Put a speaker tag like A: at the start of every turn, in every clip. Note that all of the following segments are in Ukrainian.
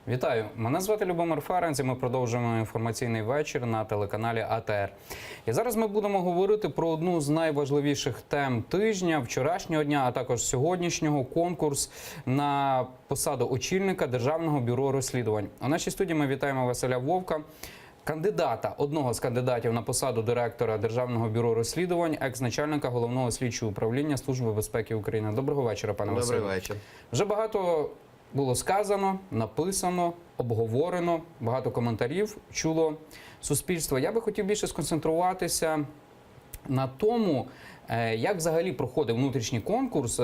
A: Вітаю! Мене звати Любомир Ференц і ми продовжуємо інформаційний вечір на телеканалі АТР. І зараз ми будемо говорити про одну з найважливіших тем тижня, вчорашнього дня, а також сьогоднішнього – конкурс на посаду очільника Державного бюро розслідувань. У нашій студії ми вітаємо Василя Вовка, кандидата, одного з кандидатів на посаду директора Державного бюро розслідувань, екс-начальника Головного слідчого управління Служби безпеки України. Доброго вечора, пане Василю.
B: Добрий вечір.
A: Вже багато було сказано, написано, обговорено, багато коментарів чуло суспільство. Я би хотів більше сконцентруватися на тому, як взагалі проходив внутрішній конкурс,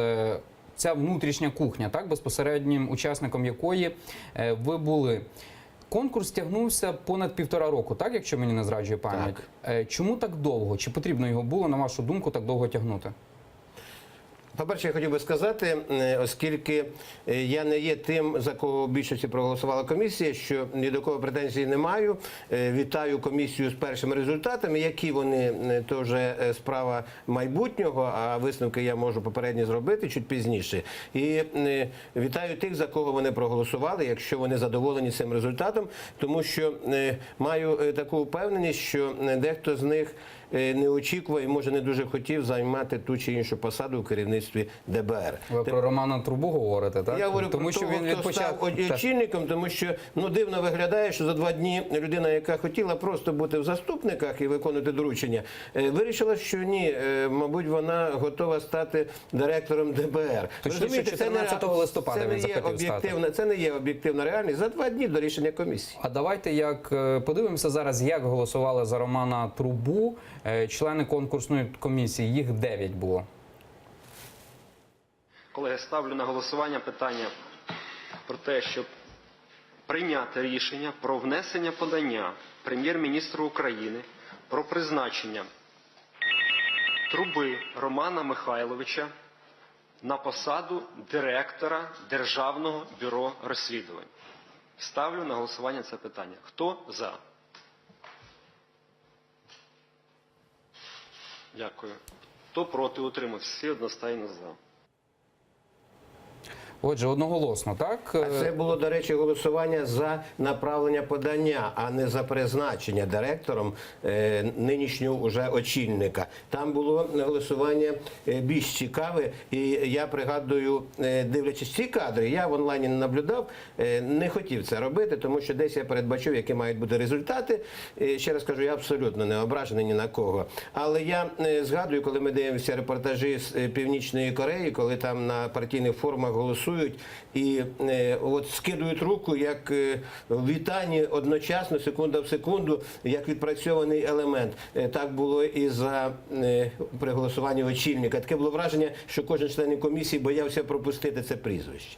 A: ця внутрішня кухня, так, безпосереднім учасником якої ви були. Конкурс тягнувся понад 1,5 року, так, якщо мені не зраджує пам'ять. Чому так довго? Чи потрібно його було, на вашу думку, так довго тягнути?
B: По-перше, я хотів би сказати, оскільки я не є тим, за кого в більшості проголосувала комісія, що ні до кого претензій не маю. Вітаю комісію з першими результатами, які вони, то вже справа майбутнього, а висновки я можу попередньо зробити чуть пізніше. І вітаю тих, за кого вони проголосували, якщо вони задоволені цим результатом, тому що маю таку впевненість, що дехто з них не очікував і, може, не дуже хотів займати ту чи іншу посаду у керівництві ДБР.
A: Ви про Романа Трубу говорите, так?
B: Я говорю
A: тому,
B: про
A: що
B: того,
A: він
B: хто став очільником, тому що дивно виглядає, що за 2 дні людина, яка хотіла просто бути в заступниках і виконувати доручення, вирішила, що ні, мабуть, вона готова стати директором ДБР.
A: Точніше, 14 листопада він захотів стати.
B: Це не є об'єктивна реальність. За 2 дні до рішення комісії.
A: А давайте подивимося зараз, як голосували за Романа Трубу члени конкурсної комісії. Їх 9 було.
C: Колеги, ставлю на голосування питання про те, щоб прийняти рішення про внесення подання Прем'єр-міністру України про призначення Труби Романа Михайловича на посаду директора Державного бюро розслідувань. Ставлю на голосування це питання. Хто за? Дякую. Хто проти, утримався? Всі одностайно за.
A: Отже, одноголосно, так?
B: А це було, до речі, голосування за направлення подання, а не за призначення директором нинішнього уже очільника. Там було голосування більш цікаве, і я пригадую, дивлячись ці кадри, я в онлайні не наблюдав, не хотів це робити, тому що десь я передбачив, які мають бути результати. Ще раз кажу, я абсолютно не ображений ні на кого. Але я згадую, коли ми дивимося репортажі з Північної Кореї, коли там на партійних форумах голосують, і от скидують руку, як в вітанні одночасно, секунда в секунду, як відпрацьований елемент. Так було і при голосуванні очільника. Таке було враження, що кожен член комісії боявся пропустити це прізвище.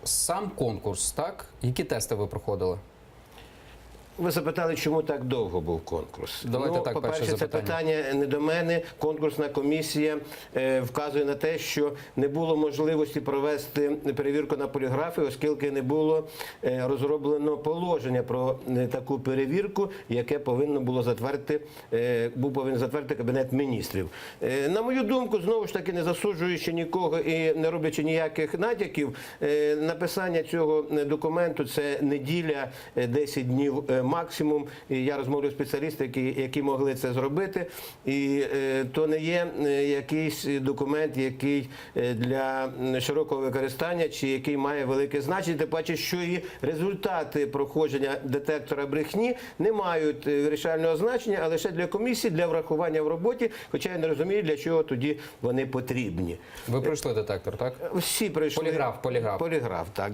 A: Сам конкурс, так? Які тести ви проходили?
B: Ви запитали, чому так довго був конкурс.
A: По-перше,
B: це питання не до мене. Конкурсна комісія вказує на те, що не було можливості провести перевірку на поліграфі, оскільки не було розроблено положення про таку перевірку, яке повинен був затвердити Кабінет міністрів. На мою думку, знову ж таки, не засуджуючи нікого і не роблячи ніяких натяків, написання цього документу – це неділя, 10 днів максимум. І я розмовляю з спеціалістами, які могли це зробити. І то не є якийсь документ, який для широкого використання, чи який має велике значення. Тим паче, що і результати проходження детектора брехні не мають вирішального значення, а лише для комісії, для врахування в роботі. Хоча я не розумію, для чого тоді вони потрібні.
A: Ви пройшли детектор, так?
B: Всі пройшли. Поліграф, так.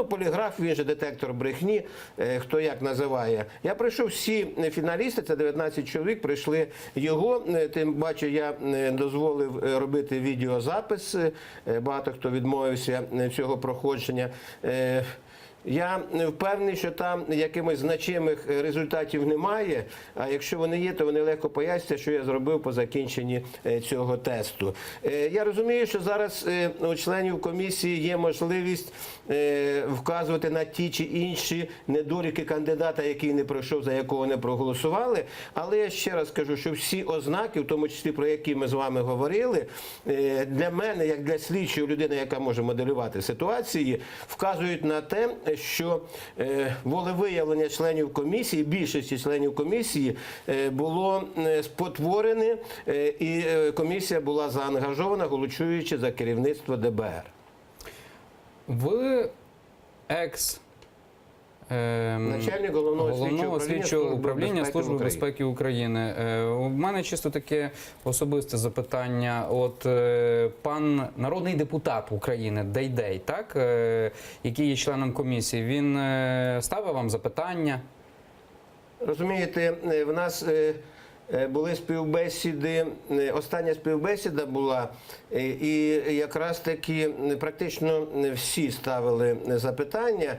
B: Поліграф, він же детектор брехні, хто як називає. Я пройшов всі фіналісти, це 19 чоловік, пройшли його. Тим бачу, я дозволив робити відеозапис. Багато хто відмовився цього проходження. Я впевнений, що там якимось значимих результатів немає, а якщо вони є, то вони легко поясняться, що я зробив по закінченні цього тесту. Я розумію, що зараз у членів комісії є можливість вказувати на ті чи інші недоліки кандидата, який не пройшов, за якого не проголосували, але я ще раз кажу, що всі ознаки, в тому числі про які ми з вами говорили, для мене, як для слідчої людини, яка може моделювати ситуації, вказують на те, що волевиявлення членів комісії, більшості членів комісії було спотворене, і комісія була заангажована, голосуючи за керівництво ДБР.
A: Ви
B: Начальник головного
A: слідчого управління Служби
B: України.
A: безпеки України. У мене чисто таке особисте запитання. От пан народний депутат України Дейдей, так, який є членом комісії, він ставив вам запитання?
B: Розумієте, в нас були співбесіди, остання співбесіда була, і якраз таки практично всі ставили запитання.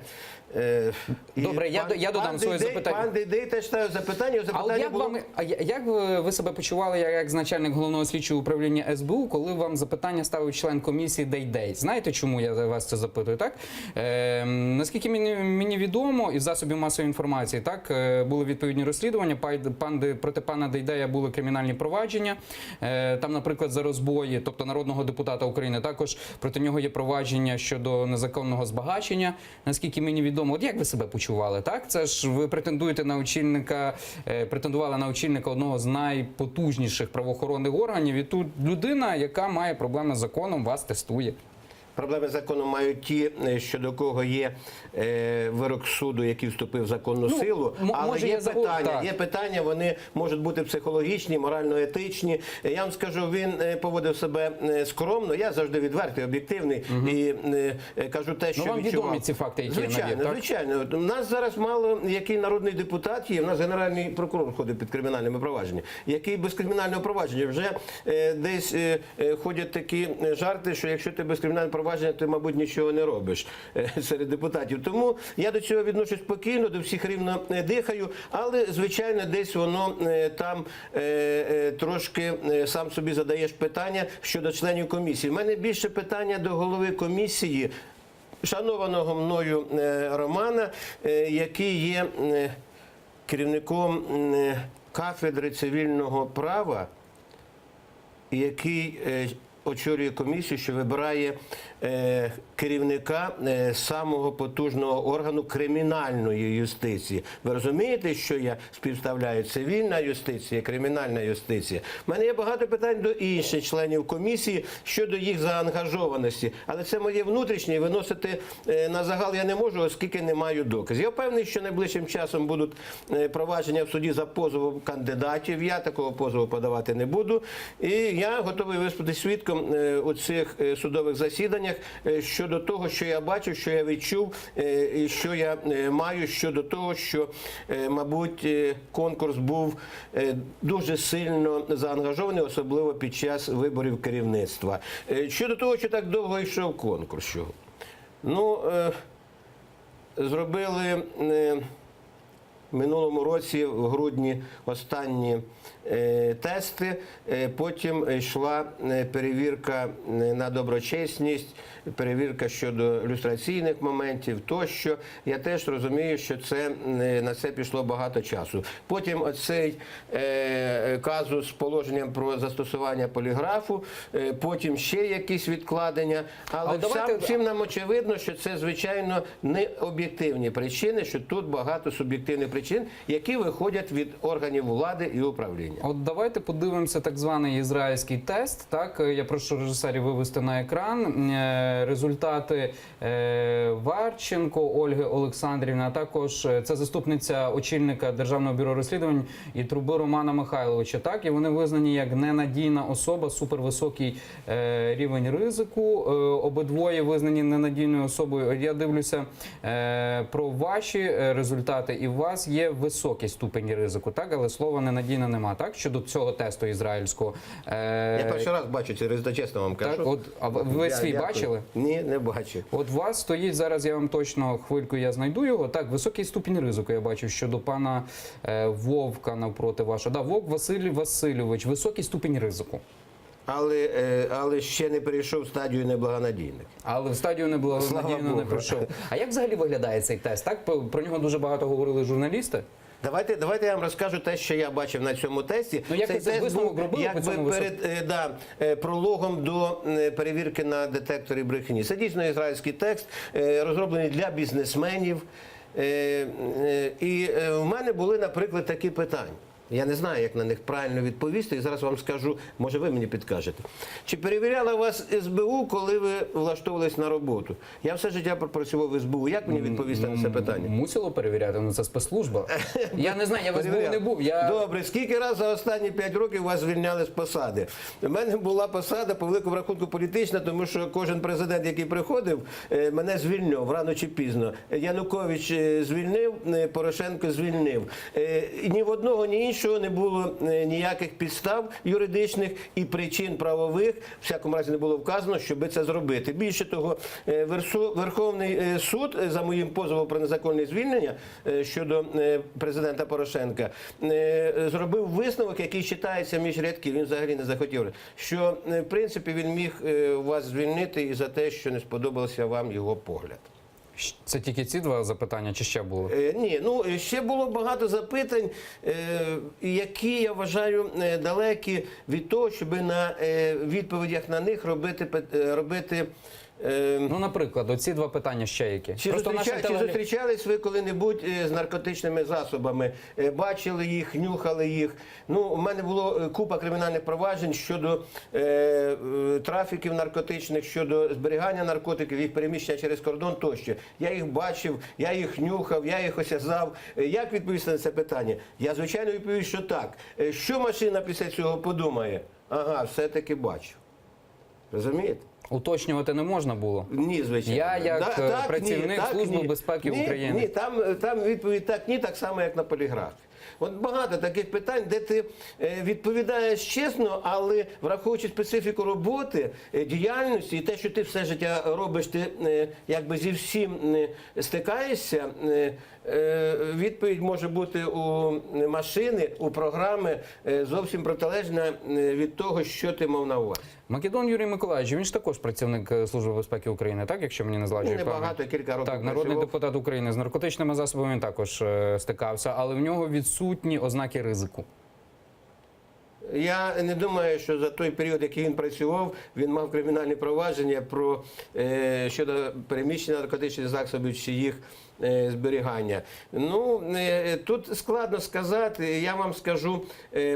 A: Добре, я додам своє запитання.
B: Пан Дейдей теж ставив запитання.
A: Але як ви себе почували як начальник головного слідчого управління СБУ, коли вам запитання ставив член комісії Дейдей? Знаєте, чому я вас це запитую? Так? Наскільки мені відомо, із засобів масової інформації, так, були відповідні розслідування, проти пана Дейдея були кримінальні провадження, там, наприклад, за розбої, тобто народного депутата України, також проти нього є провадження щодо незаконного збагачення, наскільки мені відомо. От як ви себе почували, так? Це ж ви претендуєте на очільника, претендували на очільника одного з найпотужніших правоохоронних органів, і тут людина, яка має проблеми з законом, вас тестує.
B: Проблеми з законом мають ті, щодо кого є вирок суду, який вступив в законну силу. Але є питання, вони можуть бути психологічні, морально-етичні. Я вам скажу, він поводив себе скромно, я завжди відвертий, об'єктивний і кажу те, що
A: вам
B: відчував.
A: відомі ці факти, які
B: Звичайно, звичайно. У нас зараз мало який народний депутат є, у нас генеральний прокурор ходить під кримінальними провадженнями, який без кримінального провадження. Вже десь ходять такі жарти, що якщо ти без кримінального провадження, ти, мабуть, нічого не робиш серед депутатів. Тому я до цього відношусь спокійно, до всіх рівно дихаю, але, звичайно, десь воно там трошки сам собі задаєш питання щодо членів комісії. У мене більше питання до голови комісії, шанованого мною Романа, який є керівником кафедри цивільного права, який очолює комісію, що вибирає керівника самого потужного органу кримінальної юстиції. Ви розумієте, що я співставляю? Цивільна юстиція, кримінальна юстиція. У мене є багато питань до інших членів комісії щодо їх заангажованості. Але це моє внутрішнє, і виносити на загал я не можу, оскільки не маю доказів. Я впевнений, що найближчим часом будуть провадження в суді за позовом кандидатів. Я такого позову подавати не буду. І я готовий виступити свідком у цих судових засіданнях щодо того, що я бачив, що я відчув, і що я маю щодо того, що, мабуть, конкурс був дуже сильно заангажований, особливо під час виборів керівництва. Щодо того, що так довго йшов конкурс. Ну, зробили в минулому році, в грудні, останні тести, потім йшла перевірка на доброчесність, перевірка щодо люстраційних моментів тощо. Я теж розумію, що на це пішло багато часу. Потім оцей казус з положенням про застосування поліграфу, потім ще якісь відкладення. Але всім нам очевидно, що це, звичайно, не об'єктивні причини, що тут багато суб'єктивних причин, які виходять від органів влади і управління.
A: От давайте подивимося так званий ізраїльський тест. Так, я прошу режисерів вивести на екран результати Варченко Ольги Олександрівни, а також це заступниця очільника Державного бюро розслідувань і Труби Романа Михайловича. Так, і вони визнані як ненадійна особа, супервисокий рівень ризику. Обидвоє визнані ненадійною особою. Я дивлюся про ваші результати, і у вас є високий ступень ризику, так, але слова ненадійне нема, так, щодо цього тесту ізраїльського.
B: Я перший раз бачу, через чесно вам кажу.
A: Так, от, а ви свій
B: дякую.
A: бачили?
B: Ні, не бачив.
A: От у вас стоїть зараз, я вам точно хвильку я знайду його. Так, високий ступінь ризику я бачу щодо пана Вовка навпроти вашого. Да, Вовк Василь Васильович, високий ступінь ризику.
B: Але ще не перейшов в стадію неблагонадійних.
A: Але в стадію
B: Слава
A: неблагонадійно не
B: Богу.
A: прийшов. А як взагалі виглядає цей тест? Так, про нього дуже багато говорили журналісти.
B: Давайте я вам розкажу те, що я бачив на цьому тесті.
A: Ну, як
B: Цей
A: ви цей
B: тест
A: висновок
B: був
A: робили по
B: якби
A: цьому
B: перед прологом до перевірки на детекторі брехні. Це дійсно ізраїльський текст, розроблений для бізнесменів. І в мене були, наприклад, такі питання. Я не знаю, як на них правильно відповісти, і зараз вам скажу, може ви мені підкажете. Чи перевіряла вас СБУ, коли ви влаштовувались на роботу? Я все життя пропрацював в СБУ. Як мені відповісти на це питання?
A: Мусило перевіряти, ну це спецслужба. Я не знаю, я в СБУ не був.
B: Добре, скільки разів за останні 5 років вас звільняли з посади? У мене була посада, по великому рахунку, політична, тому що кожен президент, який приходив, мене звільняв рано чи пізно. Янукович звільнив, Порошенко звільнив. Ні в одного, ні іншого не було ніяких підстав юридичних і причин правових, в всякому разі не було вказано, щоб це зробити. Більше того, Верховний суд за моїм позовом про незаконне звільнення щодо президента Порошенка зробив висновок, який читається між рядків, він взагалі не захотів, що в принципі він міг вас звільнити і за те, що не сподобався вам його погляд.
A: Це тільки ці два запитання, чи ще було?
B: Ні, ну ще було багато запитань, які, я вважаю, далекі від того, щоб на відповідях на них робити
A: Ну, наприклад, оці два питання ще які.
B: Чи зустрічались ви коли-небудь з наркотичними засобами? Бачили їх, нюхали їх? Ну, у мене було купа кримінальних проваджень щодо трафіків наркотичних, щодо зберігання наркотиків, їх переміщення через кордон тощо. Я їх бачив, я їх нюхав, я їх осязав. Як відповісти на це питання? Я, звичайно, відповів, що так. Що машина після цього подумає? Ага, все-таки бачу. Розумієте?
A: Уточнювати не можна було?
B: Ні, звичайно.
A: Я як працівник Служби безпеки України.
B: Ні, там відповідь так, ні, так само, як на поліграфі. От багато таких питань, де ти відповідаєш чесно, але враховуючи специфіку роботи, діяльності і те, що ти все життя робиш, ти якби зі всім стикаєшся, відповідь може бути у машини, у програми зовсім протилежна від того, що ти мав на увазі.
A: Македон Юрій Миколаївич, він ж також працівник Служби безпеки України, так, якщо мені не зладжує пам'ять?
B: Небагато, кілька років
A: Так, народний
B: працював.
A: депутат України. З наркотичними засобами він також стикався, але в нього відсутні ознаки ризику.
B: Я не думаю, що за той період, який він працював, він мав кримінальні провадження щодо переміщення наркотичних засобів чи їх зберігання. Ну, тут складно сказати. Я вам скажу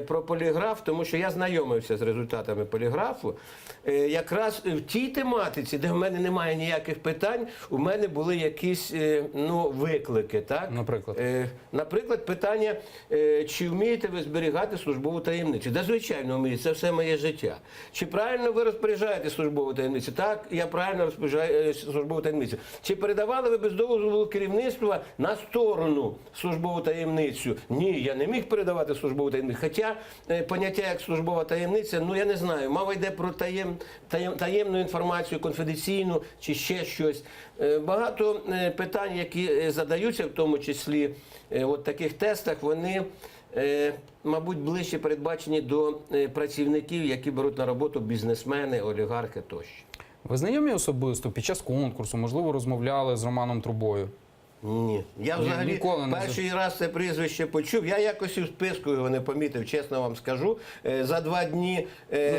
B: про поліграф, тому що я знайомився з результатами поліграфу. Якраз в тій тематиці, де в мене немає ніяких питань, у мене були якісь виклики. Так?
A: Наприклад?
B: Наприклад, питання, чи вмієте ви зберігати службову таємницю? Да, звичайно, вмію. Це все моє життя. Чи правильно ви розпоряджаєте службову таємницю? Так, я правильно розпоряджаю службову таємницю. Чи передавали ви без дозволу керівництва на сторону службову таємницю? Ні, я не міг передавати службову таємницю. Хоча поняття як службова таємниця, я не знаю, мова йде про таємну інформацію, конфіденційну чи ще щось. Багато питань, які задаються, в тому числі в таких тестах, вони, мабуть, ближче передбачені до працівників, які беруть на роботу бізнесмени, олігархи тощо.
A: Ви знайомі особисто під час конкурсу, можливо, розмовляли з Романом Трубою?
B: Ні. Я взагалі
A: Ніколи не
B: перший раз це прізвище почув. Я якось у списку його не помітив, чесно вам скажу. За 2 дні...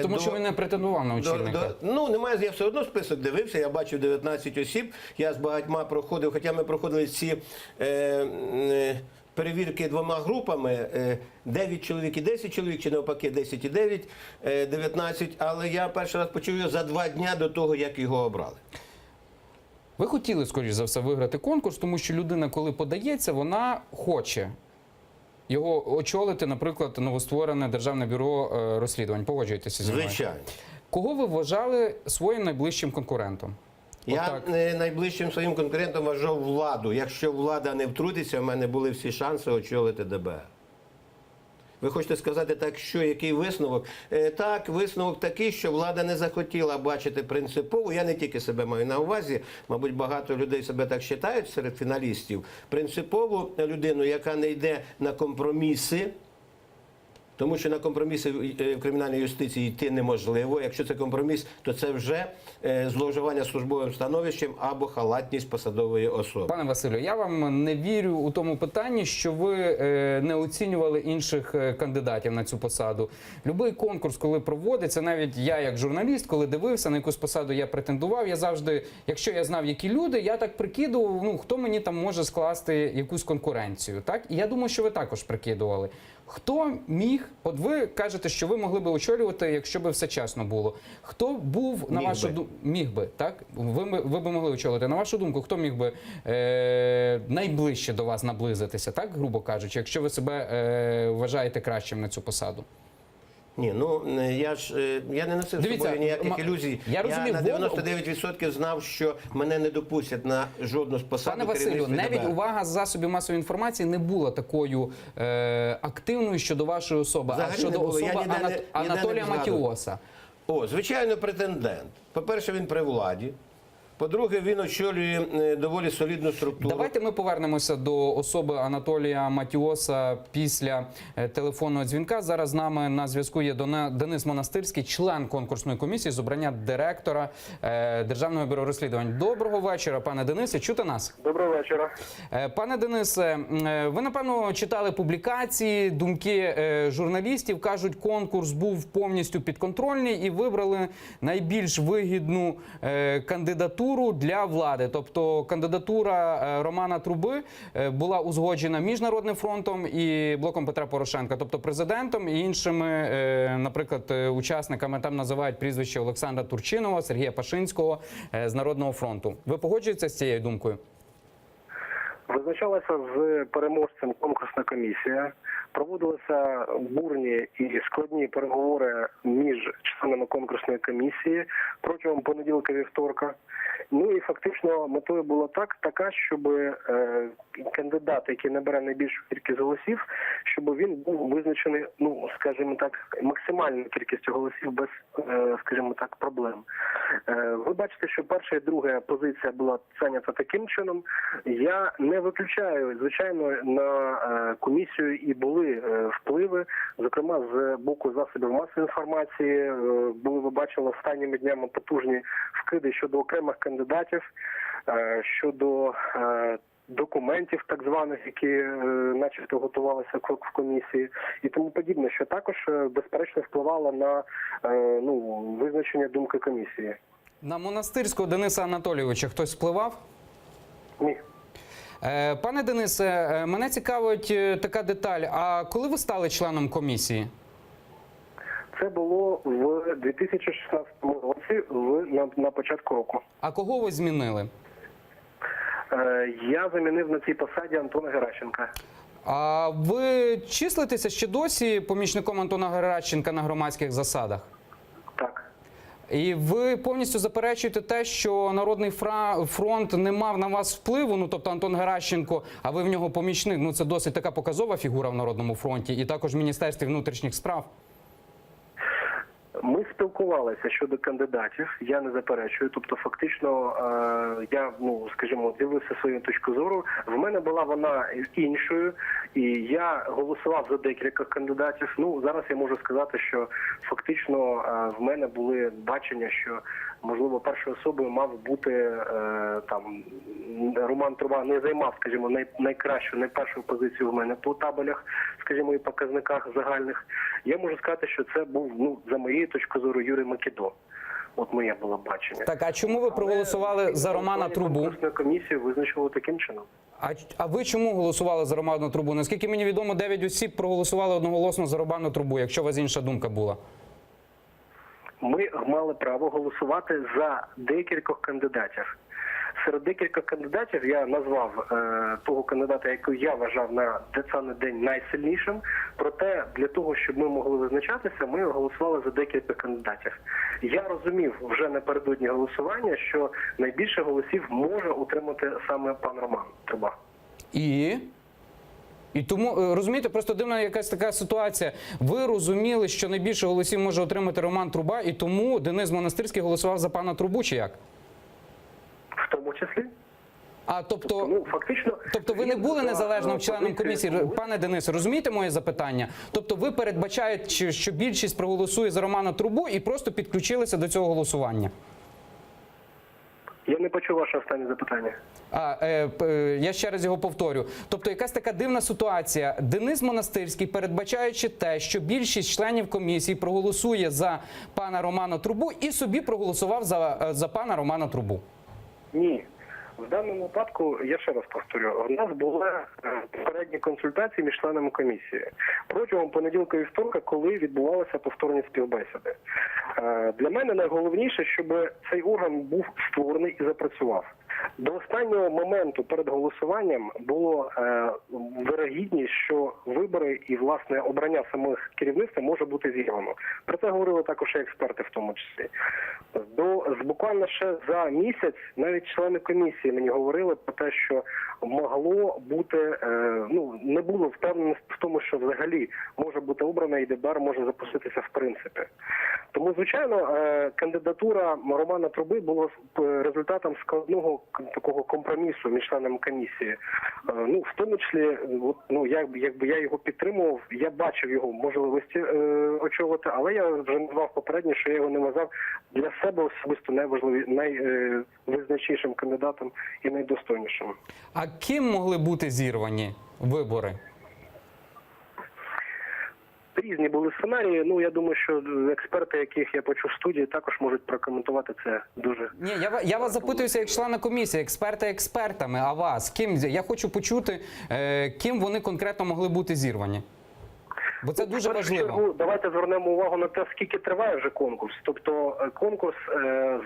A: Тому що він не претендував на очільника.
B: Немає, я все одно список дивився, я бачив 19 осіб, я з багатьма проходив, хоча ми проходили ці перевірки 2 групами, 9 чоловік і 10 чоловік, чи навпаки 10 і 9, 19, але я перший раз почув його за 2 дні до того, як його обрали.
A: Ви хотіли, скоріш за все, виграти конкурс, тому що людина, коли подається, вона хоче його очолити, наприклад, новостворене Державне бюро розслідувань. Погоджуєтеся зі мною?
B: Звичайно.
A: Кого ви вважали своїм найближчим конкурентом?
B: Я
A: Отак.
B: найближчим своїм конкурентом вважав владу. Якщо влада не втрутиться, в мене були всі шанси очолити ДБР. Ви хочете сказати так, що який висновок? Так, висновок такий, що влада не захотіла бачити принципову, я не тільки себе маю на увазі, мабуть, багато людей себе так вважають серед фіналістів, принципову людину, яка не йде на компроміси, тому що на компроміси в кримінальній юстиції йти неможливо. Якщо це компроміс, то це вже зловживання службовим становищем або халатність посадової особи.
A: Пане Василю, я вам не вірю у тому питанні, що ви не оцінювали інших кандидатів на цю посаду. Любий конкурс, коли проводиться, навіть я як журналіст, коли дивився, на якусь посаду я претендував, я завжди, якщо я знав, які люди, я так прикидував, ну, хто мені там може скласти якусь конкуренцію. Так? І я думаю, що ви також прикидували. Хто міг, от ви кажете, що ви могли би очолювати, якщо би все чесно було. Хто був, на вашу думку, міг би, так? Ви би могли очолити. На вашу думку, хто міг би найближче до вас наблизитися, так, грубо кажучи, якщо ви себе вважаєте кращим на цю посаду?
B: Ні, ну я не носив з собою ніяких ілюзій.
A: Я розумію,
B: на 99% знав, що мене не допустять на жодну з посад.
A: Пане Василю, навіть увага з засобів масової інформації не була такою активною щодо вашої особи,
B: Взагалі
A: а щодо особи Анатолія Матіоса.
B: О, звичайно, претендент. По-перше, він при владі. По-друге, він очолює доволі солідну структуру.
A: Давайте ми повернемося до особи Анатолія Матіоса після телефонного дзвінка. Зараз з нами на зв'язку є Денис Монастирський, член конкурсної комісії з обрання директора Державного бюро розслідувань. Доброго вечора, пане Денисе. Чути нас?
D: Доброго вечора.
A: Пане Денисе, ви, напевно, читали публікації, думки журналістів. Кажуть, конкурс був повністю підконтрольний і вибрали найбільш вигідну кандидатуру для влади. Тобто кандидатура Романа Труби була узгоджена між Народним фронтом і Блоком Петра Порошенка, тобто президентом і іншими, наприклад, учасниками, там називають прізвище Олександра Турчинова, Сергія Пашинського з Народного фронту. Ви погоджуєтеся з цією думкою?
D: Визначалася з переможцем конкурсна комісія. Проводилися бурні і складні переговори між членами конкурсної комісії протягом понеділка вівторка. Ну і фактично метою була така, щоб кандидат, який набере найбільшу кількість голосів, щоб він був визначений, ну, скажімо так, максимальною кількістю голосів без, скажімо так, проблем. Ви бачите, що перша і друга позиція була зайнята таким чином. Я не виключаю, звичайно, на комісію і були впливи, зокрема з боку засобів масової інформації. Були, ви бачили, останніми днями потужні вкиди щодо окремих кандидатів, щодо документів так званих, які начебто готувалися в комісії і тому подібне, що також безперечно впливало на визначення думки комісії.
A: На Монастирського Дениса Анатолійовича хтось впливав?
D: Ні.
A: Пане Денисе, мене цікавить така деталь. А коли ви стали членом комісії?
D: Це було в 2016 році, на початку року.
A: А кого ви змінили?
D: Я замінив на цій посаді Антона Геращенка.
A: А ви числитеся ще досі помічником Антона Геращенка на громадських засадах?
D: Так.
A: І ви повністю заперечуєте те, що Народний фронт не мав на вас впливу, ну тобто Антон Геращенко, а ви в нього помічник, ну це досить така показова фігура в Народному фронті і також в Міністерстві внутрішніх справ.
D: Ми спілкувалися щодо кандидатів, я не заперечую. Тобто, фактично, я, скажімо, дивився свою точку зору. В мене була вона іншою, і я голосував за декілька кандидатів. Ну, зараз я можу сказати, що фактично в мене були бачення, що, можливо, першою особою мав бути там Роман Труба, не займав, скажімо, найкращу, найпершу позицію в мене по табелях, скажімо, і показниках загальних. Я можу сказати, що це був, за моєю точкою зору, Юрій Македон. От моє було бачення.
A: Так, а чому ви проголосували за Романа Трубу?
D: Конкурсна комісія визначила таким чином.
A: А ви чому голосували за Романа Трубу? Наскільки мені відомо, 9 осіб проголосували одноголосно за Романа Трубу, якщо у вас інша думка була.
D: Ми мали право голосувати за декількох кандидатів. Серед декілька кандидатів я назвав того кандидата, якого я вважав на даний день найсильнішим. Проте для того, щоб ми могли визначатися, ми голосували за декілька кандидатів. Я розумів вже напередодні голосування, що найбільше голосів може отримати саме пан Роман Труба.
A: І тому, розумієте, просто дивна якась така ситуація. Ви розуміли, що найбільше голосів може отримати Роман Труба, і тому Денис Монастирський голосував за пана Трубу, чи як?
D: В тому числі?
A: Тобто ви не були незалежним членом комісії? Пане Денисе, розумієте моє запитання? Тобто ви передбачаєте, що більшість проголосує за Романа Трубу і просто підключилися до цього голосування?
D: Я не почув ваше останнє запитання.
A: Я ще раз його повторю. Тобто якась така дивна ситуація. Денис Монастирський, передбачаючи те, що більшість членів комісії проголосує за пана Романа Трубу, і собі проголосував за пана Романа Трубу.
D: Ні. В даному випадку, я ще раз повторю, у нас були попередні консультації між членами комісії протягом понеділка і вівторка, коли відбувалися повторні співбесіди. Для мене найголовніше, щоб цей орган був створений і запрацював. До останнього моменту перед голосуванням було вирогідність, що вибори і, власне, обрання самих керівництва може бути зірвано. Про це говорили також і експерти в тому числі. Буквально ще за місяць навіть члени комісії мені говорили про те, що могло бути, не було впевненості в тому, що взагалі може бути обрана і ДБР може запуститися в принципі. Тому, звичайно, кандидатура Романа Труби була результатом складного такого компромісу між членами комісії. В тому числі, якби я його підтримував, я бачив його можливості очолити, але я вже назвав попередньо, що я його не вважав для себе особисто найвизначнішим кандидатом і найдостойнішим.
A: А ким могли бути зірвані вибори?
D: Різні були сценарії. Я думаю, що експерти, яких я почув в студії, також можуть прокоментувати це дуже.
A: Ні, я вас запитуюся як члена комісії, експерти експертами, а вас? Ким? Я хочу почути, ким вони конкретно могли бути зірвані. Бо це дуже важливо.
D: Давайте звернемо увагу на те, скільки триває вже конкурс. Тобто конкурс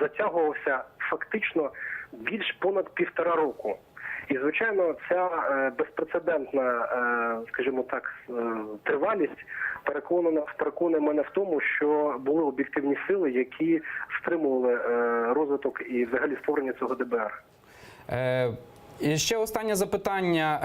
D: затягувався фактично більш понад 1,5 року. І, звичайно, ця безпрецедентна, скажімо так, тривалість переконує мене в тому, що були об'єктивні сили, які стримували розвиток і взагалі створення цього ДБР.
A: І ще останнє запитання.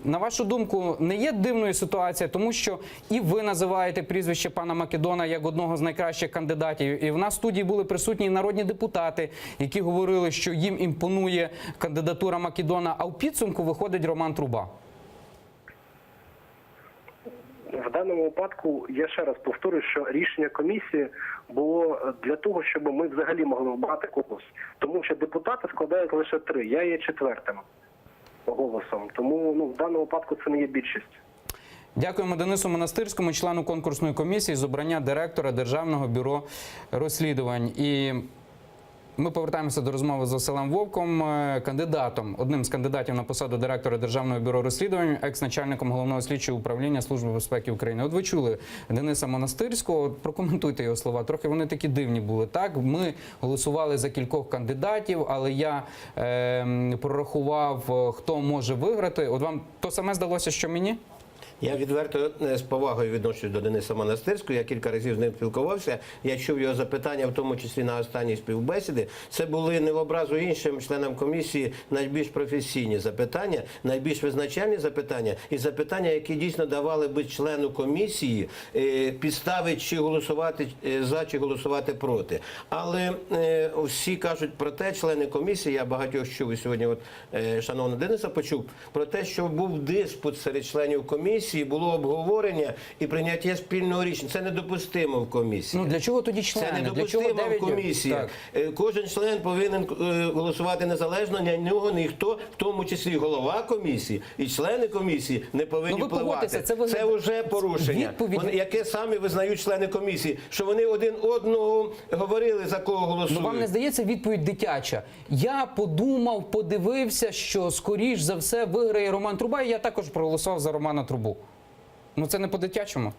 A: На вашу думку, не є дивною ситуація, тому що і ви називаєте прізвище пана Македона як одного з найкращих кандидатів, і в нас в студії були присутні народні депутати, які говорили, що їм імпонує кандидатура Македона, а в підсумку виходить Роман Труба?
D: В даному випадку, я ще раз повторюю, що рішення комісії було для того, щоб ми взагалі могли обрати когось. Тому що депутати складають лише 3, я є 4-тим голосом. Тому в даному випадку це не є більшість.
A: Дякуємо Денису Монастирському, члену конкурсної комісії з обрання директора Державного бюро розслідувань. І ми повертаємося до розмови з Василем Вовком, одним з кандидатів на посаду директора Державного бюро розслідувань, екс-начальником Головного слідчого управління Служби безпеки України. От ви чули Дениса Монастирського, прокоментуйте його слова. Трохи вони такі дивні були. Так, ми голосували за кількох кандидатів, але я прорахував, хто може виграти. От вам то саме здалося, що мені?
B: Я відверто з повагою відношусь до Дениса Монастирського. Я кілька разів з ним спілкувався. Я чув його запитання, в тому числі на останній співбесіді. Це були не в образу іншим членам комісії найбільш професійні запитання, найбільш визначальні запитання і запитання, які дійсно давали би члену комісії підстави, чи голосувати за, чи голосувати проти. Але всі кажуть про те, члени комісії, я багатьох чув і сьогодні шановного Дениса почув, про те, що був диспут серед членів комісії, було обговорення і прийняття спільного рішення. Це недопустимо в комісії.
A: Для чого тоді члени?
B: Це недопустимо в комісії. Кожен член повинен голосувати незалежно, на нього ніхто, в тому числі голова комісії і члени комісії, не повинні впливати. Це вже порушення, яке самі визнають члени комісії, що вони один одного говорили, за кого голосують.
A: Вам не здається відповідь дитяча? Я подумав, подивився, що скоріш за все виграє Роман Труба, і я також проголосував за Романа Трубу. Це не по-дитячому?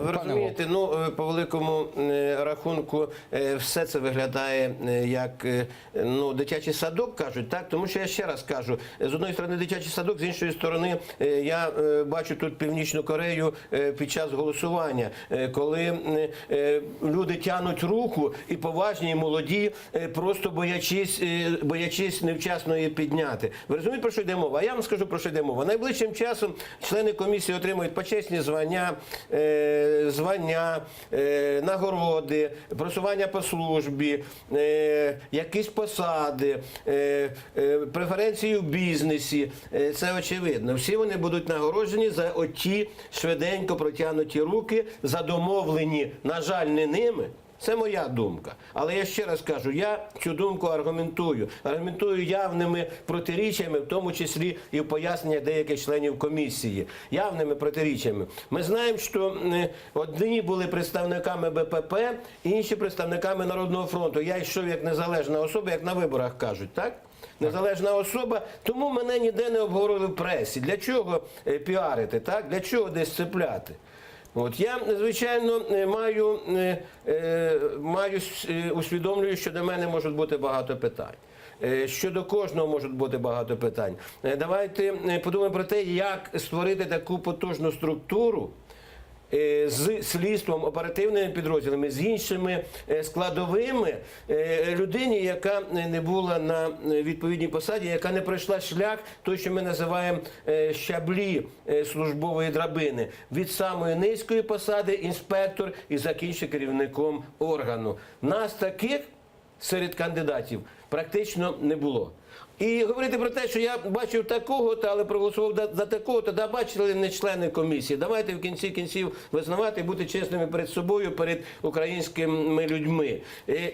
B: Ви розумієте, по великому рахунку все це виглядає як дитячий садок, кажуть, так? Тому що я ще раз кажу, з одної сторони дитячий садок, з іншої сторони я бачу тут Північну Корею під час голосування, коли люди тянуть руку і поважні, і молоді, просто боячись невчасно її підняти. Ви розумієте, про що йде мова? А я вам скажу, про що йде мова. Найближчим часом члени комісії отримують почесні звання, нагороди, просування по службі, якісь посади, преференції в бізнесі. Це очевидно. Всі вони будуть нагороджені за оті швиденько протягнуті руки, задомовлені, на жаль, не ними. Це моя думка. Але я ще раз кажу, я цю думку аргументую. Аргументую явними протиріччями, в тому числі і в поясненнях деяких членів комісії. Явними протиріччями. Ми знаємо, що одні були представниками БПП, інші представниками Народного фронту. Я йшов як незалежна особа, як на виборах кажуть, так? Незалежна особа, тому мене ніде не обговорили в пресі. Для чого піарити, так? Для чого десь цепляти? От я, звичайно, усвідомлюю, що до мене можуть бути багато питань. Щодо кожного можуть бути багато питань. Давайте подумаємо про те, як створити таку потужну структуру з слідством, оперативними підрозділами, з іншими складовими, людині, яка не була на відповідній посаді, яка не пройшла шлях, той, що ми називаємо щаблі службової драбини, від самої низької посади, інспектор, і закінчує керівником органу. Нас таких серед кандидатів практично не було. І говорити про те, що я бачив такого-то, але проголосував за такого-то, да, бачили не члени комісії. Давайте в кінці кінців визнавати і бути чесними перед собою, перед українськими людьми.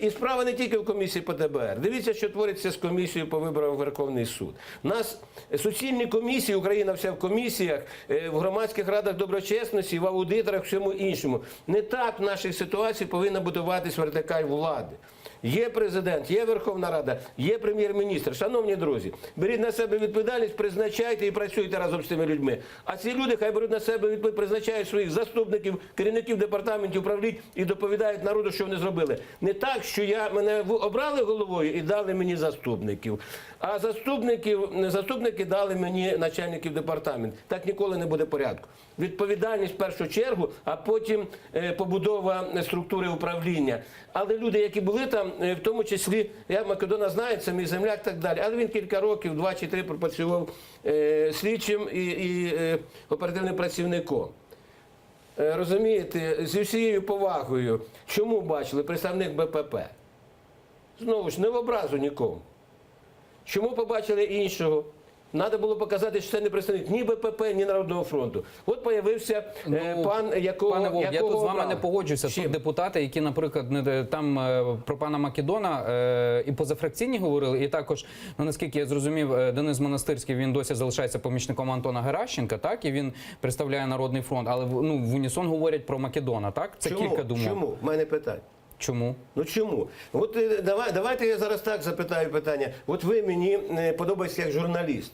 B: І справа не тільки в комісії по ДБР. Дивіться, що твориться з комісією по виборам в Верховний суд. У нас суцільні комісії, Україна вся в комісіях, в громадських радах доброчесності, в аудиторах, всьому іншому. Не так в нашій ситуації повинна будуватись вертикаль влади. Є президент, є Верховна Рада, є прем'єр-міністр. Шановні друзі, беріть на себе відповідальність, призначайте і працюйте разом з цими людьми. А ці люди хай беруть на себе відповідальність, призначають своїх заступників, керівників департаментів, управлінь і доповідають народу, що вони зробили. Не так, що мене обрали головою і дали мені заступників, а заступники дали мені начальників департаменту. Так ніколи не буде порядку. Відповідальність в першу чергу, а потім побудова структури управління. Але люди, які були там, в тому числі, Македона знає, це мій земляк і так далі, але він кілька років, 2 чи 3 пропрацював слідчим і оперативним працівником. Розумієте, зі всією повагою, чому бачили представник БПП? Знову ж, не в образу нікому. Чому побачили іншого? Треба було показати, що це не представник ні БПП, ні Народного фронту. От появився пан, якого
A: Пане Вовк, я тут з вами не погоджуюся.
B: Чим?
A: Тут депутати, які, наприклад, там про пана Македона і позафракційні говорили, і також, наскільки я зрозумів, Денис Монастирський, він досі залишається помічником Антона Геращенка, так, і він представляє Народний фронт, але в унісон говорять про Македона, так? Це кілька думок.
B: Чому? В мене питання.
A: Чому?
B: Ну чому? От давайте я зараз так запитаю питання. От ви мені подобаєтеся як журналіст.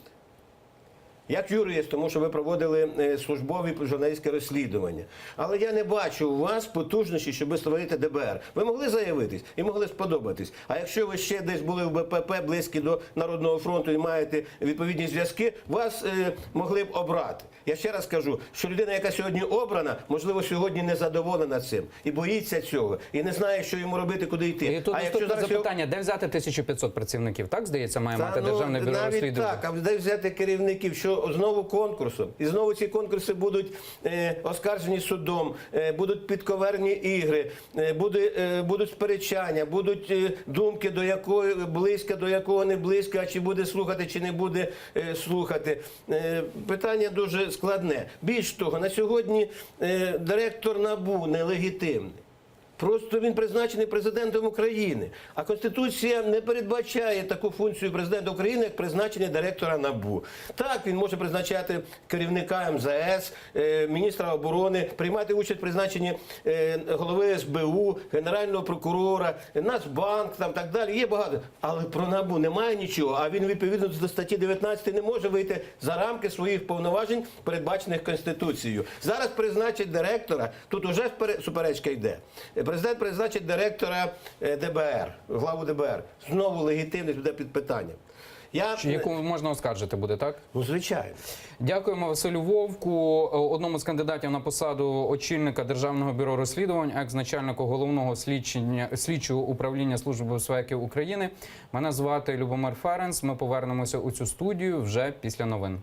B: Як юрист, тому що ви проводили службові журналістські розслідування. Але я не бачу у вас потужності, щоб створити ДБР. Ви могли заявитись і могли сподобатись. А якщо ви ще десь були в БПП, близькі до Народного фронту і маєте відповідні зв'язки, вас могли б обрати. Я ще раз кажу, що людина, яка сьогодні обрана, можливо, сьогодні не задоволена цим. І боїться цього. І не знає, що йому робити, куди йти.
A: І тут наступне запитання, де взяти 1500 працівників? Так, здається, має мати Державне бюро розслідувань?
B: Навіть так, а де взяти керівників? Що знову конкурсом. І знову ці конкурси будуть оскаржені судом, будуть підковерні ігри, будуть сперечання, будуть думки, до якої близько, до якого не близько, а чи буде слухати, чи не буде слухати. Питання дуже складне. Більш того, на сьогодні директор НАБУ нелегітимний. Просто він призначений президентом України. А Конституція не передбачає таку функцію президента України, як призначення директора НАБУ. Так, він може призначати керівника МЗС, міністра оборони, приймати участь в призначенні голови СБУ, генерального прокурора, Нацбанк, там так далі. Є багато. Але про НАБУ немає нічого, а він відповідно до статті 19 не може вийти за рамки своїх повноважень, передбачених Конституцією. Зараз призначить директора, тут уже суперечка йде. Президент призначить директора ДБР, главу ДБР. Знову легітимність буде під питанням.
A: Яку можна оскаржити буде, так?
B: Ну, звичайно.
A: Дякуємо Василю Вовку, одному з кандидатів на посаду очільника Державного бюро розслідувань, екс-начальнику головного слідчого управління Служби безпеки України. Мене звати Любомир Ференц. Ми повернемося у цю студію вже після новин.